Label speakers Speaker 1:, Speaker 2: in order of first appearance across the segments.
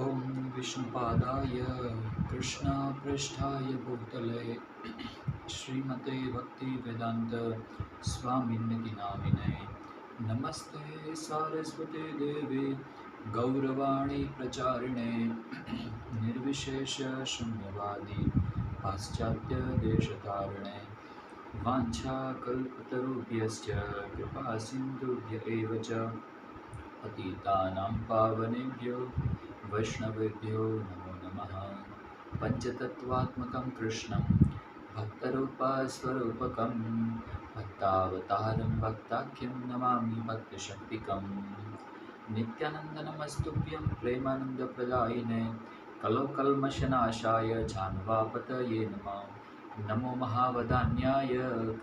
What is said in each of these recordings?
Speaker 1: ॐ विष्णुपादाय कृष्णपृष्ठाय भूतले श्रीमते भक्तिवेदान्त स्वामिन्निति नामिने नमस्ते सारस्वते देवे गौरवाणी प्रचारिणे निर्विशेष शून्यवादी पाश्चात्य देशतारिणे वाञ्छाकल्पतरुभ्यश्च कृपा सिन्धुभ्य एव च पतितानां पावनेभ्यो वैष्णवेभ्यो नमो नमः। पञ्चतत्त्वात्मकं कृष्णं भक्तरूपस्वरूपकं भक्तावतारं भक्ताख्यं नमामि भक्तशक्तिकम्। नित्यानन्दनमस्तुभ्यं प्रेमानन्दप्रदायिने कलोकल्मषनाशाय झान्वापतये नमः। नमो महावदान्याय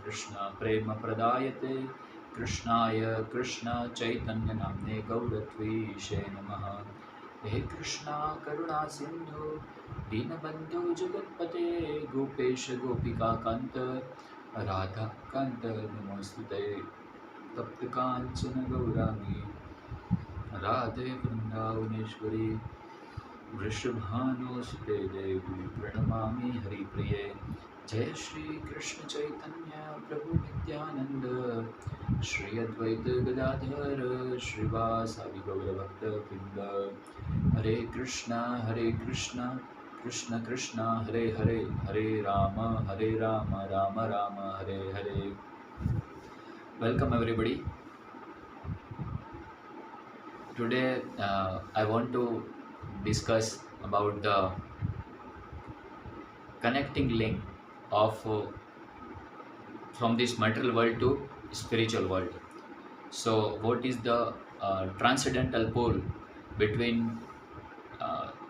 Speaker 1: कृष्णप्रेमप्रदायते कृष्णाय कृष्ण चैतन्य नाम्ने गौरत्वीशे नमः। हे कृष्णा करुणा सिंधु दीनबंधु जगत्पते गोपेश गोपिका कांत राधा कांत नमोस्तुते तप्त कांचन गौरांगी राधे वृंदावनेश्वरी वृषभानुसुते देवी प्रणमामि हरिप्रिये। जय श्री कृष्ण चैतन्य प्रभु नित्यानंद श्री अद्वैत गदाधर श्रीवासादि गौरभक्तवृंद। हरे Krishna Krishna Krishna Hare Hare Hare Ram Ram Ram Hare Hare. Welcome everybody. Today I want to discuss about the connecting link of from this material world to spiritual world. So what is the transcendental pull between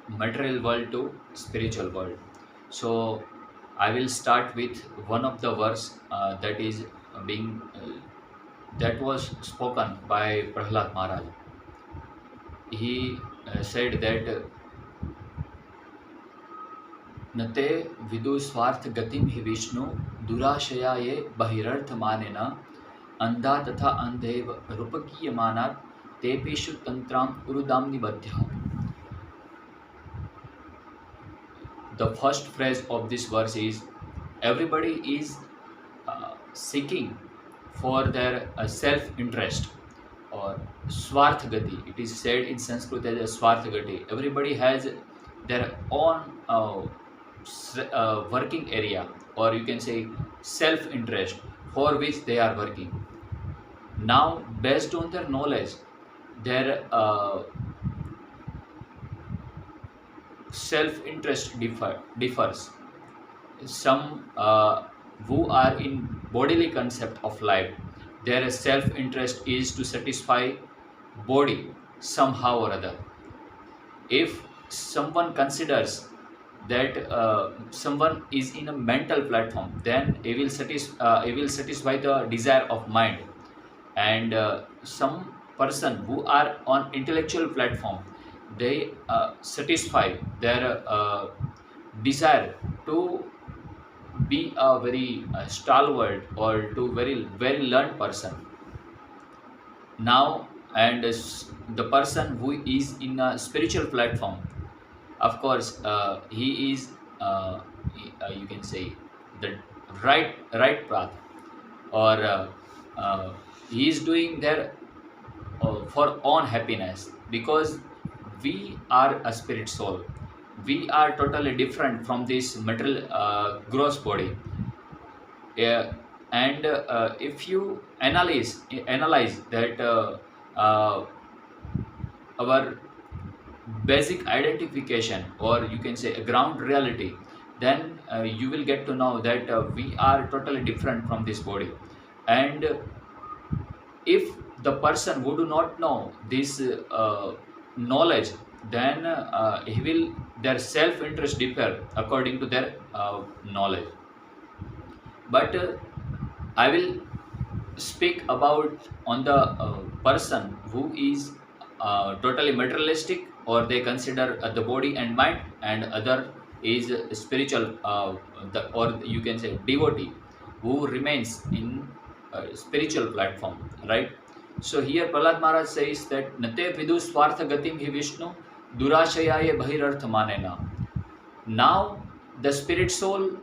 Speaker 1: material world to spiritual world? So I will start with one of the verse that is being that was spoken by Prahlad Maharaj. He said that नते विदु स्वार्थ गतिम हि विष्णु दुराशया ये बहिरर्थ मानेन अंधा तथा अंधेव रूपकीयमानात् तेपेषु तंत्राम उरुदाम निबध्यात्. The first phrase of this verse is everybody is seeking for their self-interest or swarth gati. It is said in Sanskrit as a swarth gati. Everybody has their own working area, or you can say self-interest for which they are working. Now based on their knowledge, their self-interest differs. Some who are in bodily concept of life, their self-interest is to satisfy body somehow or other. If someone considers that someone is in a mental platform, then he will satisfy the desire of mind. And some person who are on intellectual platform, they satisfy their desire to be a very stalwart or to very learned person. Now, and the person who is in a spiritual platform, of course he is you can say the right path, or he is doing their for own happiness, because we are a spirit soul. We are totally different from this material gross body. And if you analyze that our basic identification, or you can say a ground reality, then you will get to know that we are totally different from this body. And if the person who do not know this knowledge, then he will their self interest differ according to their knowledge. But I will speak about on the person who is totally materialistic, or they consider the body and mind, and other is spiritual, or you can say devotee, who remains in spiritual platform, right? So here Prahlad Maharaj says that Nate vidu swartha gatim hi Vishnu Durashayaya Bhahirartha Manena. Now, the spirit soul,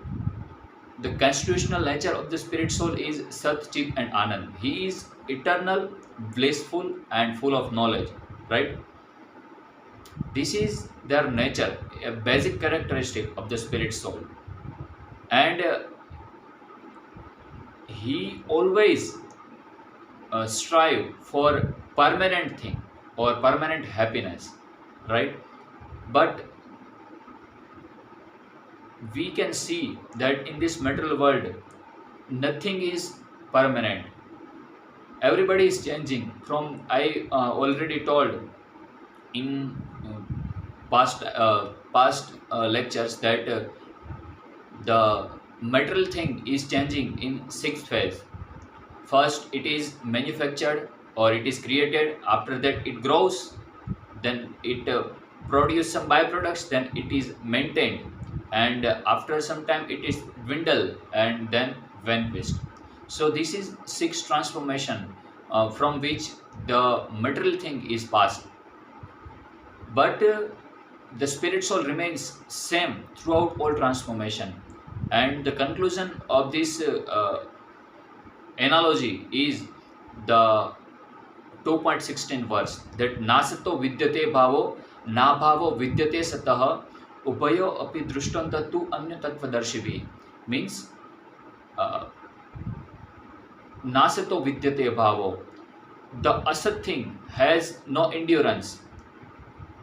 Speaker 1: the constitutional nature of the spirit soul is Sat, Chit and Anand. He is eternal, blissful and full of knowledge, right? This is their nature, a basic characteristic of the spirit soul. And he always strive for permanent thing or permanent happiness, right? But we can see that in this material world, nothing is permanent. Everybody is changing. From I already told in past lectures that the material thing is changing in 6 phases. First, it is manufactured or it is created. After that, it grows. Then it produces some byproducts. Then it is maintained, and after some time, it is dwindled and then vanquished. So this is 6 transformation from which the material thing is passed. But the spirit soul remains same throughout all transformation. And the conclusion of this analogy is the 2.16 verse, that nasato vidyate bhavo na bhavo vidyate satah upayo api drishtanta tu anya tattvadarshibhi. Means nasato vidyate bhavo, the asat thing has no endurance,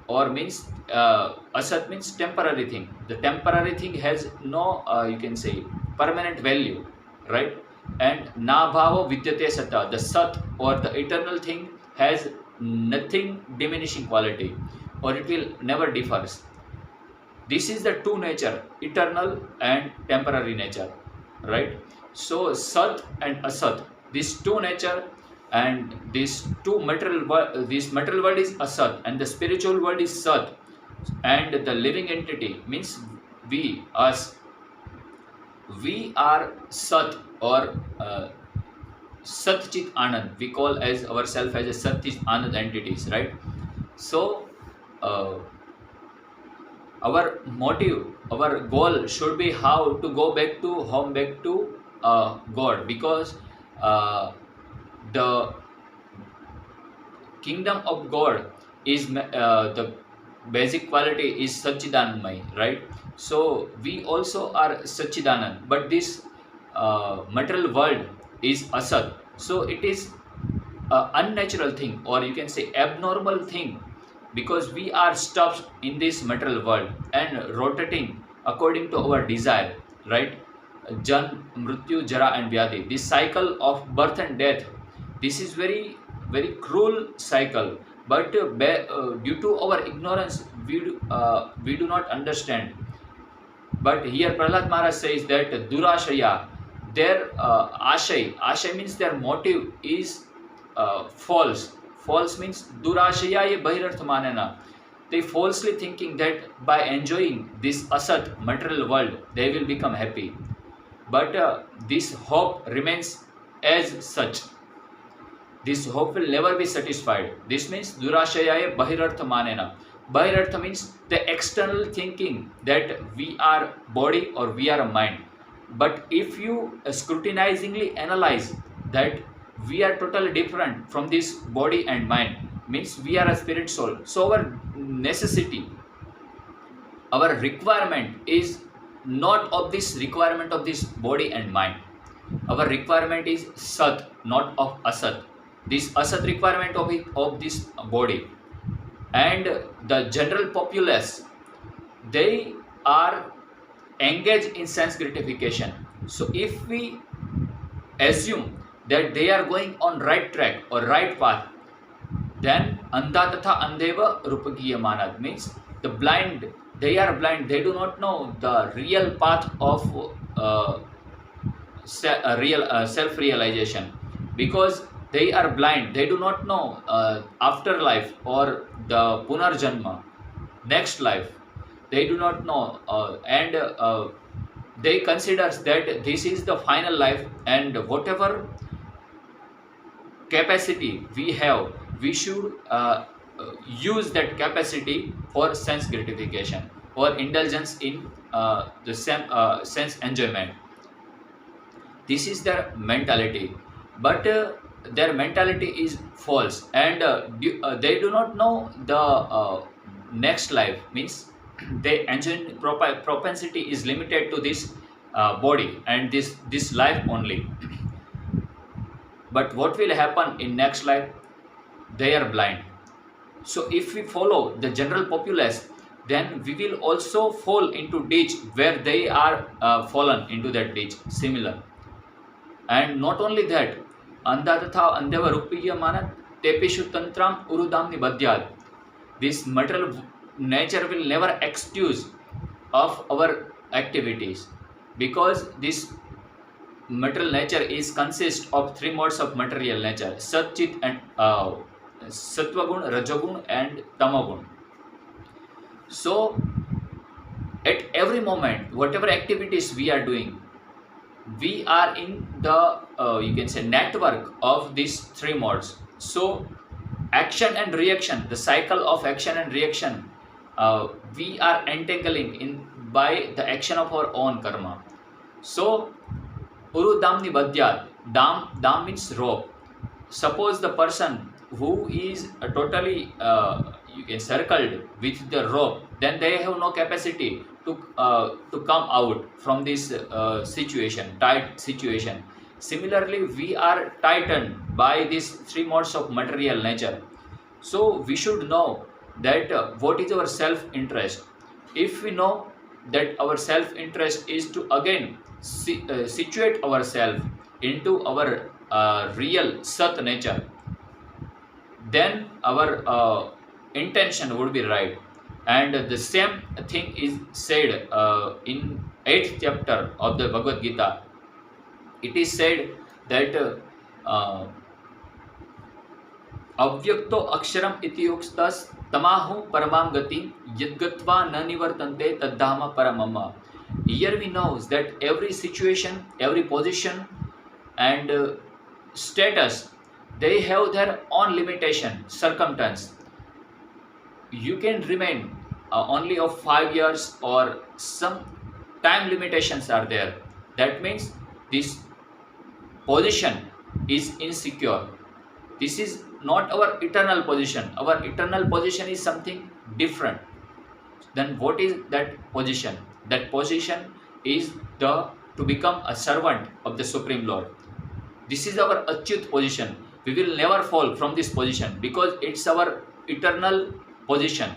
Speaker 1: or means asat means temporary thing. The temporary thing has no you can say permanent value, right? And na bhavo vidyate sata, the sat or the eternal thing has nothing diminishing quality, or it will never differs. This is the two nature, eternal and temporary nature, right? So sat and asat, these two nature, and this material world is asat and the spiritual world is sat, and the living entity means we, us, we are sat or Sat Chit Anand. We call as ourselves as a Sat Chit Anand entities, right? So our motive, our goal should be how to go back to home, back to God, because the kingdom of God is the basic quality is Satchidanandmay, right? So we also are Satchidanand, but this material world is Asat. So it is unnatural thing, or you can say abnormal thing, because we are stuck in this material world and rotating according to our desire, right? Jan, Mrityu, Jara and Vyadi. This cycle of birth and death, this is very, very cruel cycle. But due to our ignorance, we do not understand. But here Prahlad Maharaj says that Durashaya, their ashay means their motive is false. False means Durashaya ye Bahirartha Manana. They falsely thinking that by enjoying this asat material world, they will become happy. But this hope remains as such. This hope will never be satisfied. This means Durashaya Bahirartha Manena. Bahirartha means the external thinking that we are body or we are a mind. But if you scrutinizingly analyze that we are totally different from this body and mind, means we are a spirit soul. So our necessity, our requirement is not of this requirement of this body and mind. Our requirement is Sat, not of Asat. This Asat requirement of this body. And the general populace, they are engaged in sense gratification. So if we assume that they are going on right track or right path, then Andha Tatha Andeva Rupakiya Manad, means the blind, they are blind, they do not know the real path of self-realization, because they are blind, they do not know afterlife or the Punarjanma, next life, they do not know, and they consider that this is the final life, and whatever capacity we have, we should use that capacity for sense gratification or indulgence in sense enjoyment. This is their mentality, but their mentality is false, and they do not know the next life. Means they enjoy propensity is limited to this body and this life only. But what will happen in next life? They are blind. So if we follow the general populace, then we will also fall into ditch where they are fallen into that ditch. Similar. And not only that, andatha andeva rupiyamana tepishu tantram urudamni badhyad. This material nature will never excuse of our activities, because this material nature is consist of three modes of material nature: sat, chit and sattvagun, rajagun and tamagun. So at every moment, whatever activities we are doing, we are in the you can say network of these three modes. So action and reaction, the cycle of action and reaction, we are entangling in by the action of our own karma. So uru damni badhyat, dam means rope. Suppose the person who is totally you can circled with the rope, then they have no capacity to come out from this situation, tight situation. Similarly, we are tightened by these three modes of material nature. So we should know that what is our self interest. If we know that our self interest is to again situate ourselves into our real sat nature, then our intention would be right. And the same thing is said in 8th chapter of the Bhagavad Gita. It is said that avyakto aksharam iti yukstas tamahu paramam gati yadgatva na nivartante taddhama paramama. Here we know that every situation, every position and status, they have their own limitation, circumstance. You can remain only of 5 years, or some time limitations are there. That means this position is insecure. This is not our eternal position. Our eternal position is something different. Then what is that position? That position is to become a servant of the Supreme Lord. This is our achyut position. We will never fall from this position, because it's our eternal position.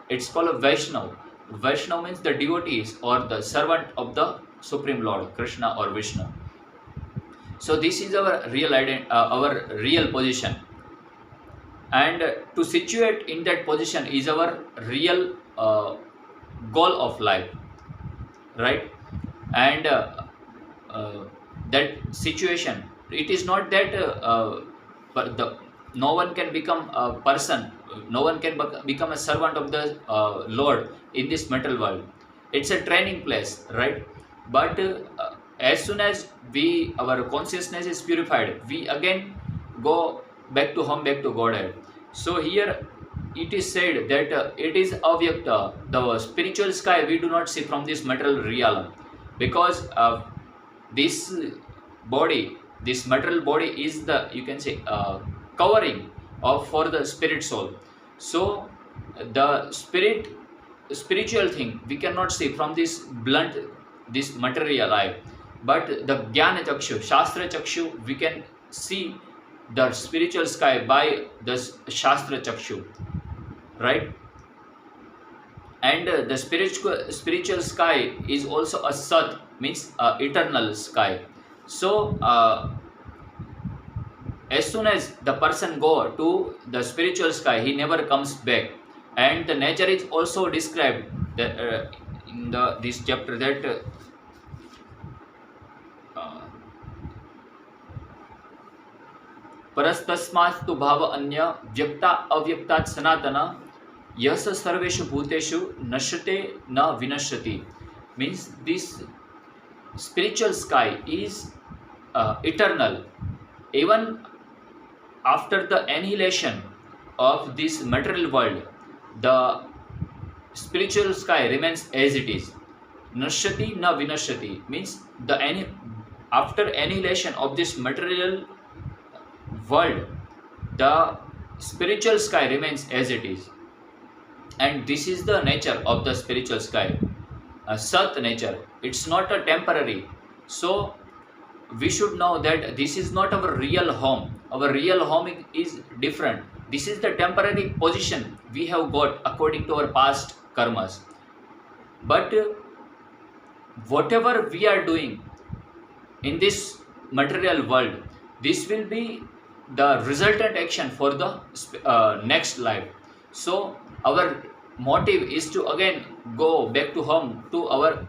Speaker 1: It's called a Vaishnav. Vaishnav means the devotees or the servant of the Supreme Lord, Krishna or Vishnu. So this is our real position, and to situate in that position is our real goal of life, right? And that situation, it is not that no one can become a person, no one can become a servant of the Lord in this material world. It's a training place, right? But as soon as our consciousness is purified, we again go back to home, back to Godhead. So here it is said that it is avyakta, the spiritual sky we do not see from this material realm, because this body, this material body is the, you can say, covering for the spirit soul. So the spiritual thing we cannot see from this blunt, this material eye, but the Jnana Chakshu, Shastra Chakshu, we can see the spiritual sky by the Shastra Chakshu, right? And the spiritual sky is also a Sat, means eternal sky. So as soon as the person go to the spiritual sky, he never comes back. And the nature is also described that, in this chapter, that परस्तस्मास्तु भाव अन्य व्यक्ता अव्यक्तात् सनातन yes सर्वेषु भूतेषु नश्यते न विनश्यति. Means this spiritual sky is eternal. Even after the annihilation of this material world, the spiritual sky remains as it is. Nashyati na vinashyati means after annihilation of this material world, the spiritual sky remains as it is. And this is the nature of the spiritual sky, a Sat nature. It's not a temporary. So we should know that this is not our real home. Our real home is different. This is the temporary position we have got according to our past karmas. But whatever we are doing in this material world, this will be the resultant action for the next life. So our motive is to again go back to home, to our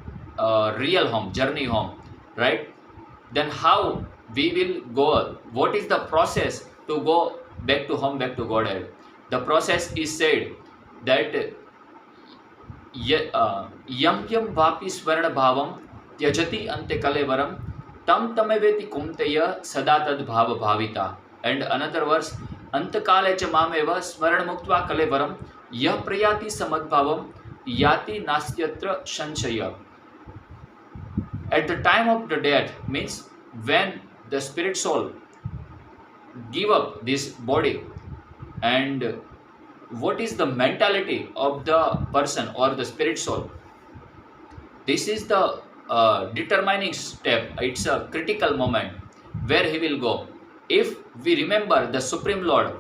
Speaker 1: real home, journey home, right? Then how we will go? What is the process to go back to home, back to Godhead? The process is said that यम यम वापि स्वर्ण भावम त्यजति अन्ते कलेवरम तम तमेवेति कुंतेय सदा तद भाव भाविता. And another verse, अंतकाले च मामेव स्मरण मुक्त्वा कलेवरम यह प्रयाति समद्भावम याति नास्त्यत्र संशय. At the time of the death means when the spirit soul give up this body, and what is the mentality of the person or the spirit soul? This is the determining step. It's a critical moment where he will go. If we remember the Supreme Lord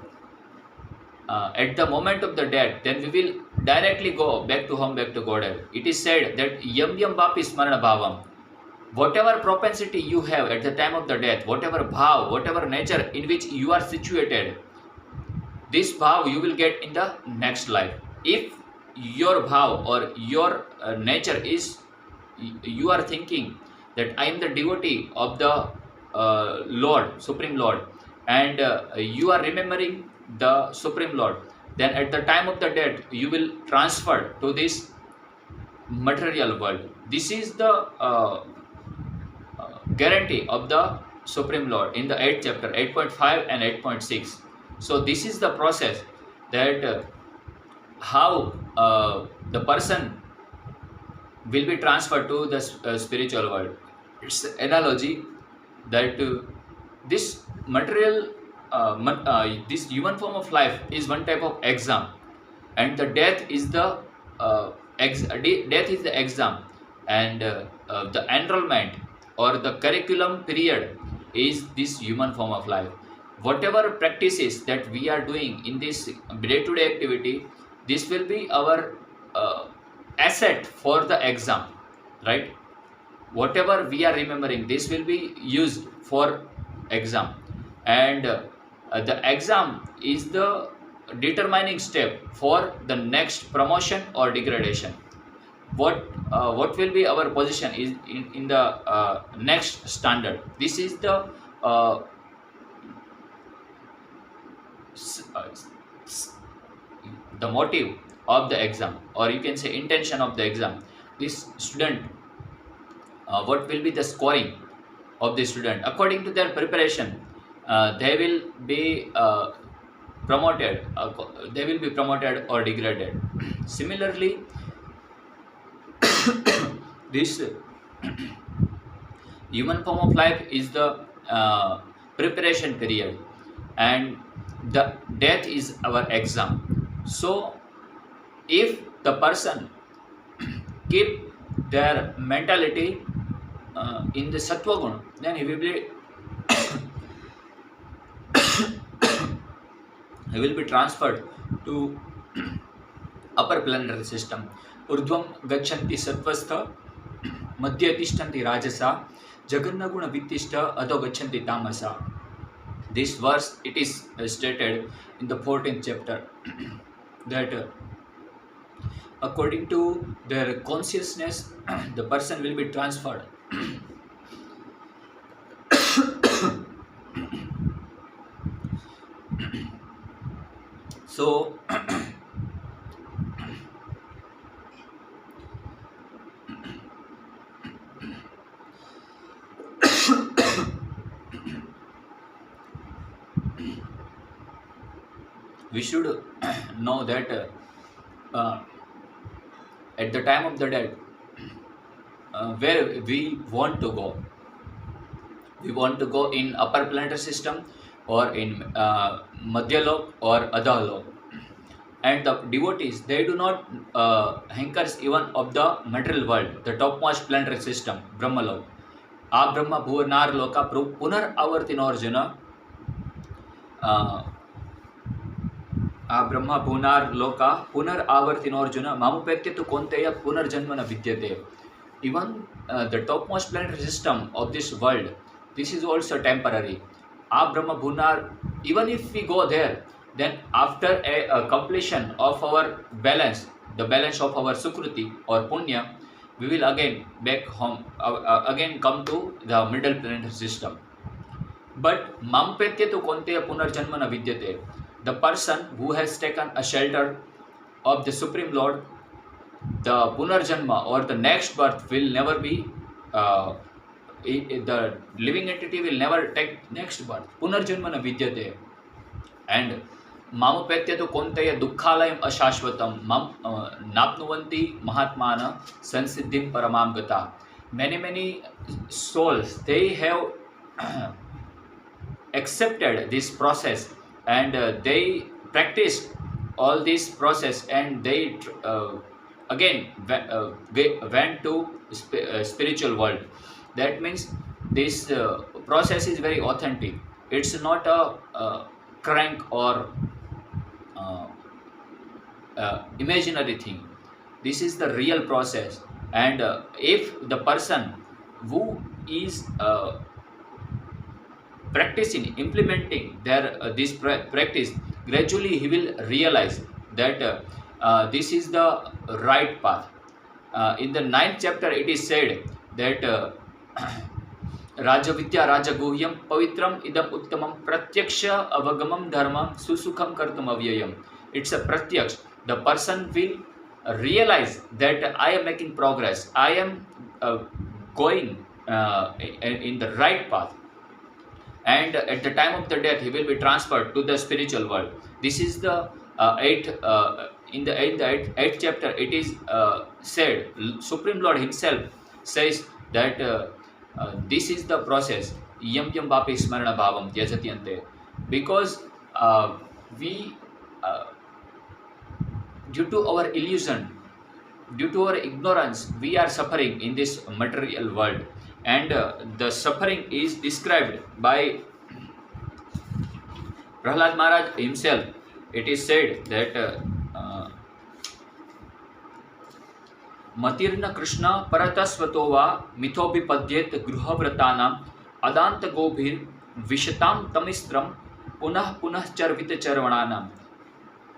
Speaker 1: at the moment of the death, then we will directly go back to home, back to Godhead. It is said that yam yam vapi smarana bhavam. Whatever propensity you have at the time of the death, whatever bhav, whatever nature in which you are situated, this bhav you will get in the next life. If your bhav or your nature is, you are thinking that I am the devotee of the Lord, Supreme Lord, and you are remembering the Supreme Lord, then at the time of the death you will transfer to this material world. This is the guarantee of the Supreme Lord in the 8th chapter, 8.5 and 8.6. So this is the process that how the person will be transferred to the spiritual world. It's an analogy that this material, this human form of life is one type of exam, and the death is the exam, and the enrollment or the curriculum period is this human form of life. Whatever practices that we are doing in this day-to-day activity, this will be our asset for the exam, right? Whatever we are remembering, this will be used for exam, and the exam is the determining step for the next promotion or degradation. What will be our position is in the next standard. This is the motive of the exam, or you can say intention of the exam. This student, what will be the scoring of the student? According to their preparation, they will be promoted. They will be promoted or degraded. Similarly, this human form of life is the preparation period, and the death is our exam. So if the person keep their mentality in the sattva guna, then he will be he will be transferred to upper planetary system. ऊर्ध्वं गच्छन्ति सत्वस्थ मध्ये तिष्ठन्ति राजसा जगन्नगुण वित्तिष्ठ अधो गच्छन्ति तामसा. This verse, it is stated in the 14th chapter that according to their consciousness the person will be transferred. So we should know that at the time of the death, where we want to go. We want to go in upper planetary system or in Madhyalok or Adhalok. And the devotees, they do not hankers even of the material world, the topmost planetary system, Brahmalok. आ ब्रह्म भुवनार लोका पुनर्आवर्तिनोर्जुन आ ब्रह्म भुवनार लोका पुनर्आवर्तिनोर्जुन मामुपेत्य तु कौन्तेय पुनर्जन्म न विद्यते. Even the topmost planetary system of this world, this is also temporary. A Brahma Bhunar, even if we go there, then after a completion of our balance, the balance of our Sukruti or Punya, we will again back home, again come to the middle planetary system. But Mampetya tu Konteya Punarjanmana Vidyate, the person who has taken a shelter of the Supreme Lord, the Punarjanma or the next birth will never be, the living entity will never take next birth. Punarjanmana Vidyate. And Mamupetya tu Konteya Dukkhalayam Ashashvatam Napnuvanti Mahatmana Sansiddhim Paramam Gata. Many souls, they have accepted this process and they practiced all this process and they again went to spiritual world. That means this process is very authentic. It's not a crank or imaginary thing. This is the real process. And if the person who is practicing, implementing their this practice, gradually he will realize that this is the right path. In the 9th chapter, it is said that Rajavidya Rajaguhyam Pavitram Idam Uttamam Pratyaksha Avagamam Dharmam Susukham Kartum Avyayam. It's a pratyaksh. The person will realize that I am making progress. I am going in the right path. And at the time of the death, he will be transferred to the spiritual world. This is the in the 8th chapter, it is said, Supreme Lord himself says that this is the process. Yam yam vapi smarana bhavam tyajatyante. Because we, due to our illusion, due to our ignorance, we are suffering in this material world. And the suffering is described by Prahlad Maharaj himself. It is said that Matirna Krishna Paratasvatova Mithobipadyet Gruhavratanam Adanta Gobhir Vishatam Tamistram Punah Charvita Charvananam.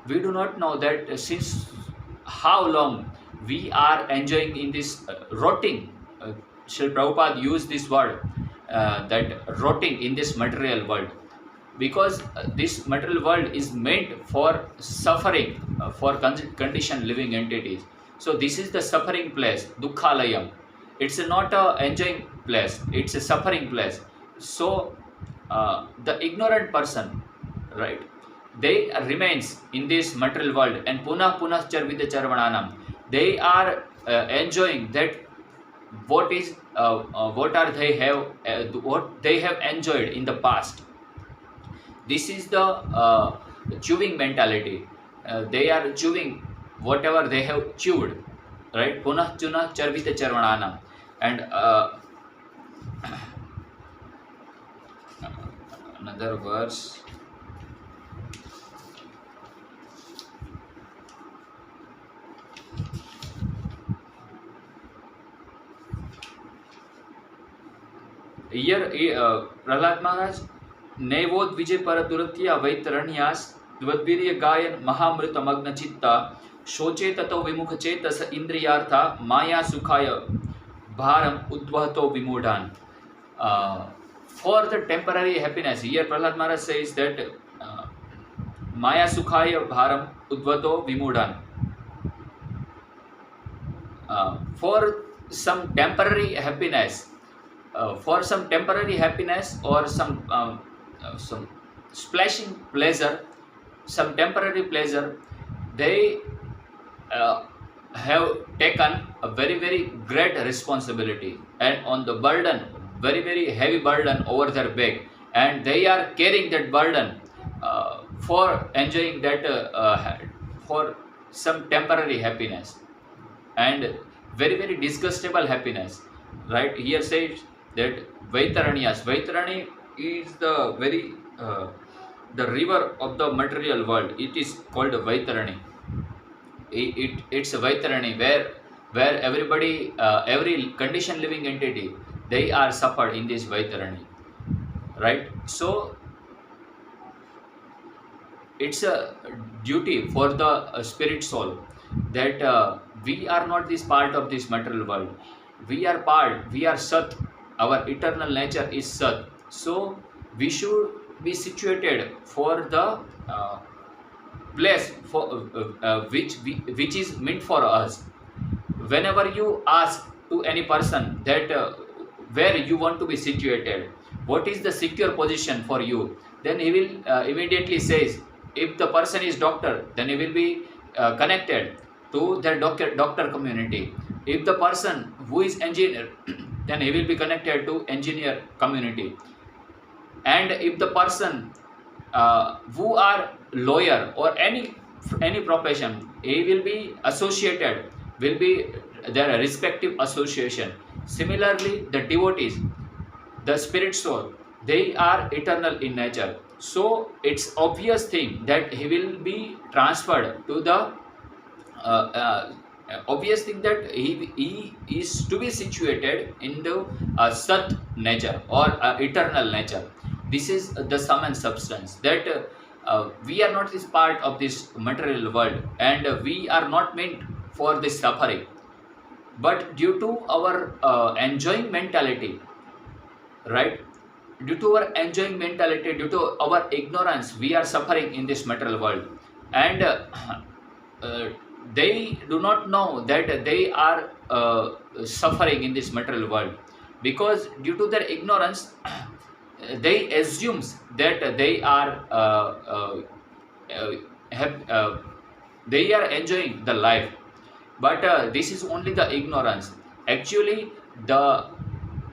Speaker 1: We do not know that since how long we are enjoying in this rotting. Srila Prabhupada used this word, that rotting in this material world, because this material world is meant for suffering, for conditioned living entities. So this is the suffering place, Dukkhalayam. It's not a enjoying place, it's a suffering place. So the ignorant person, right, they remains in this material world and punah charvita charvananam. They are enjoying that what they have enjoyed in the past. This is the chewing mentality. They are chewing whatever they have chewed, right? Punah chuna charvita charvananam. And another verse. Here, Prahlad Maharaj, Nevod Vijay Paraduratya Vaitaranyas, Dvadvirya Gayan Mahamrita Magna Chitta, Shoche Tato Vimukha Chetas Indriyartha, Maya Sukhaya Bharam Udvato Vimudhan. For the temporary happiness, here Prahlad Maharaj says that Maya Sukhaya Bharam Udvato Vimudhan. For some temporary happiness, or some splashing pleasure, some temporary pleasure, they uh, have taken a very very great responsibility and on the burden, very very heavy burden over their back, and they are carrying that burden for enjoying that for some temporary happiness and very very disgustable happiness. Right here says that Vaitarani is the very the river of the material world. It is called Vaitarani. It's a Vaitarani where everybody, every condition living entity, they are suffered in this Vaitarani, right? So it's a duty for the spirit soul that we are not this part of this material world. We are Sat. Our eternal nature is Sat. So we should be situated for the place for which is meant for us. Whenever you ask to any person that where you want to be situated, what is the secure position for you, then he will immediately says, if the person is doctor, then he will be connected to the doctor community. If the person who is engineer, then he will be connected to engineer community. And if the person who are lawyer or any profession, he will be associated, will be their respective association. Similarly, the devotees, the spirit soul, they are eternal in nature. So it's obvious thing that he will be transferred to the obvious thing that he is to be situated in the Sat nature or eternal nature. This is the sum and substance that we are not this part of this material world, and we are not meant for this suffering. But due to our enjoying mentality, right? Due to our enjoying mentality, due to our ignorance, we are suffering in this material world, and uh, they do not know that they are suffering in this material world, because due to their ignorance they assumes that they are uh, have, they are enjoying the life. But this is only the ignorance. Actually, the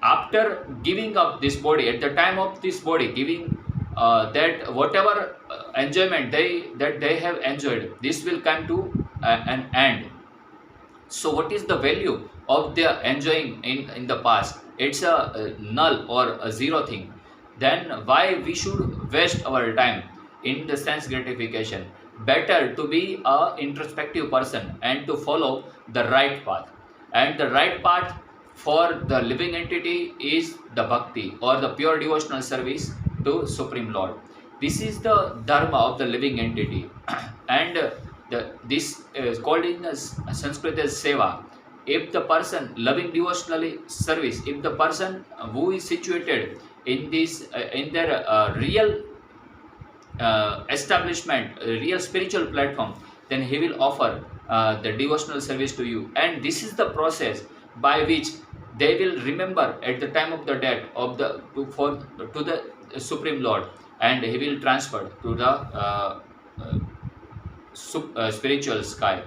Speaker 1: after giving up this body, at the time of this body giving that whatever enjoyment they have enjoyed, this will come to an end. So what is the value of their enjoying in the past? It's a null or a zero thing. Then why we should waste our time in the sense gratification? Better to be a introspective person and to follow the right path. And the right path for the living entity is the bhakti or the pure devotional service to Supreme Lord. This is the dharma of the living entity. And this is called in Sanskrit as seva. If the person loving devotionally service, if the person who is situated in this in their real establishment, real spiritual platform, then he will offer the devotional service to you. And this is the process by which they will remember at the time of the death of the to the Supreme Lord, and he will transfer to the spiritual sky.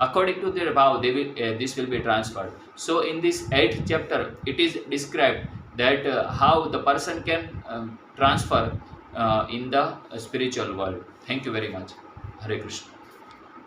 Speaker 1: According to their vow, they will this will be transferred. So in this 8th chapter, it is described that how the person can transfer in the spiritual world. Thank you very much. Hare Krishna.